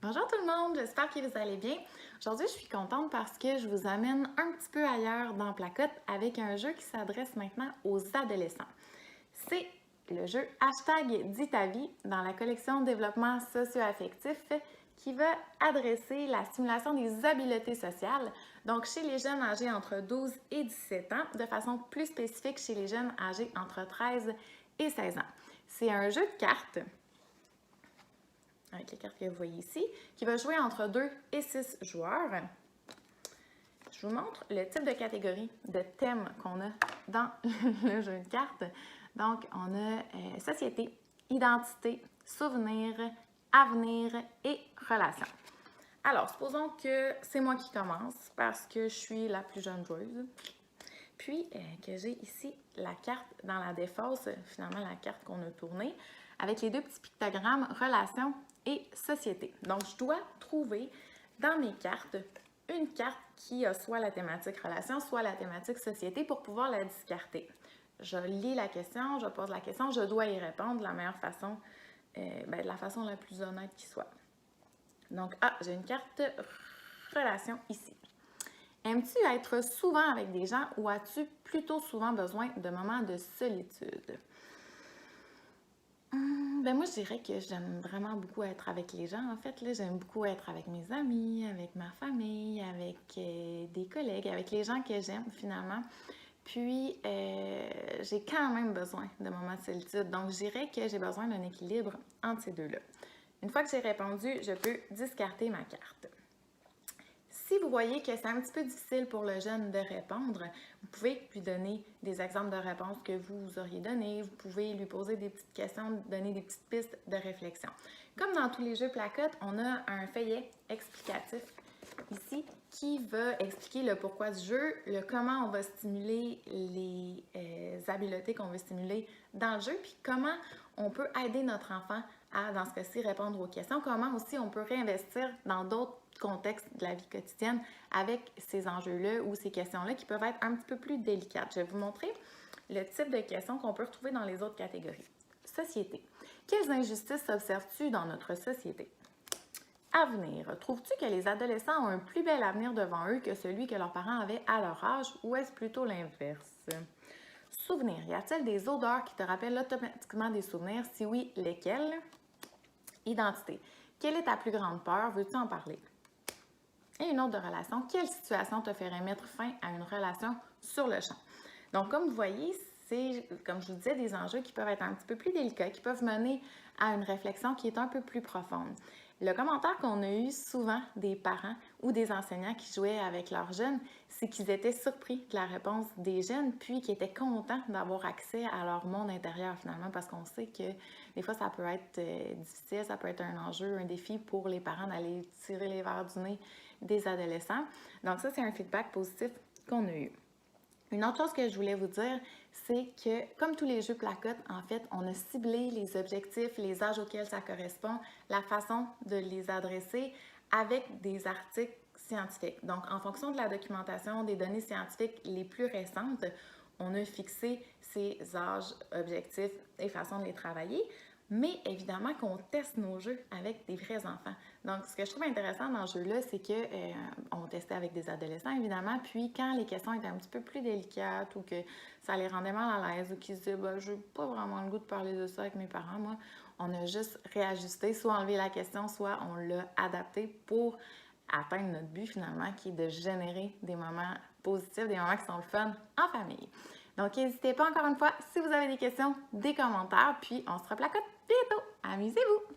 Bonjour tout le monde, j'espère que vous allez bien. Aujourd'hui, je suis contente parce que je vous amène un petit peu ailleurs dans Placote avec un jeu qui s'adresse maintenant aux adolescents. C'est le jeu Hashtag Dis ta vie dans la collection Développement socio-affectif qui va adresser la stimulation des habiletés sociales, donc chez les jeunes âgés entre 12 et 17 ans, de façon plus spécifique chez les jeunes âgés entre 13 et 16 ans. C'est un jeu de cartes avec les cartes que vous voyez ici, qui va jouer entre 2 et 6 joueurs. Je vous montre le type de catégorie, de thème qu'on a dans le jeu de cartes. Donc, on a société, identité, souvenir, avenir et relations. Alors, supposons que c'est moi qui commence parce que je suis la plus jeune joueuse. Puis, que j'ai ici la carte dans la défausse, finalement la carte qu'on a tournée, avec les deux petits pictogrammes relations et société. Donc, je dois trouver dans mes cartes une carte qui a soit la thématique relation, soit la thématique société pour pouvoir la discarter. Je lis la question, je pose la question, je dois y répondre de la meilleure façon, de la façon la plus honnête qui soit. Donc, j'ai une carte relation ici. Aimes-tu être souvent avec des gens ou as-tu plutôt souvent besoin de moments de solitude? Moi, je dirais que j'aime vraiment beaucoup être avec les gens. En fait, là, j'aime beaucoup être avec mes amis, avec ma famille, avec des collègues, avec les gens que j'aime finalement. Puis, j'ai quand même besoin de moments de solitude. Donc, je dirais que j'ai besoin d'un équilibre entre ces deux-là. Une fois que j'ai répondu, je peux discarter ma carte. Si vous voyez que c'est un petit peu difficile pour le jeune de répondre, vous pouvez lui donner des exemples de réponses que vous auriez données. Vous pouvez lui poser des petites questions, donner des petites pistes de réflexion. Comme dans tous les jeux Placote, on a un feuillet explicatif ici qui va expliquer le pourquoi du jeu, le comment on va stimuler les habiletés qu'on veut stimuler dans le jeu, puis comment on peut aider notre enfant à, dans ce cas-ci, répondre aux questions, comment aussi on peut réinvestir dans d'autres contexte de la vie quotidienne avec ces enjeux-là ou ces questions-là qui peuvent être un petit peu plus délicates. Je vais vous montrer le type de questions qu'on peut retrouver dans les autres catégories. Société. Quelles injustices observes-tu dans notre société? Avenir. Trouves-tu que les adolescents ont un plus bel avenir devant eux que celui que leurs parents avaient à leur âge ou est-ce plutôt l'inverse? Souvenir. Y a-t-il des odeurs qui te rappellent automatiquement des souvenirs? Si oui, lesquels? Identité. Quelle est ta plus grande peur? Veux-tu en parler? Et une autre de relation, quelle situation te ferait mettre fin à une relation sur le champ? Donc, comme vous voyez, c'est, comme je vous disais, des enjeux qui peuvent être un petit peu plus délicats, qui peuvent mener à une réflexion qui est un peu plus profonde. Le commentaire qu'on a eu souvent des parents ou des enseignants qui jouaient avec leurs jeunes, c'est qu'ils étaient surpris de la réponse des jeunes, puis qu'ils étaient contents d'avoir accès à leur monde intérieur finalement, parce qu'on sait que des fois ça peut être difficile, ça peut être un enjeu, un défi pour les parents d'aller tirer les verres du nez des adolescents. Donc ça, c'est un feedback positif qu'on a eu. Une autre chose que je voulais vous dire, c'est que comme tous les jeux Placote, en fait, on a ciblé les objectifs, les âges auxquels ça correspond, la façon de les adresser avec des articles scientifiques. Donc, en fonction de la documentation des données scientifiques les plus récentes, on a fixé ces âges, objectifs et façons de les travailler. Mais évidemment qu'on teste nos jeux avec des vrais enfants. Donc, ce que je trouve intéressant dans ce jeu-là, c'est qu'on testait avec des adolescents, évidemment, puis quand les questions étaient un petit peu plus délicates ou que ça les rendait mal à l'aise ou qu'ils se disaient « je n'ai pas vraiment le goût de parler de ça avec mes parents », moi, on a juste réajusté, soit enlevé la question, soit on l'a adapté pour atteindre notre but, finalement, qui est de générer des moments positifs, des moments qui sont le fun en famille. Donc, n'hésitez pas encore une fois, si vous avez des questions, des commentaires, puis on se replacote bientôt. Amusez-vous!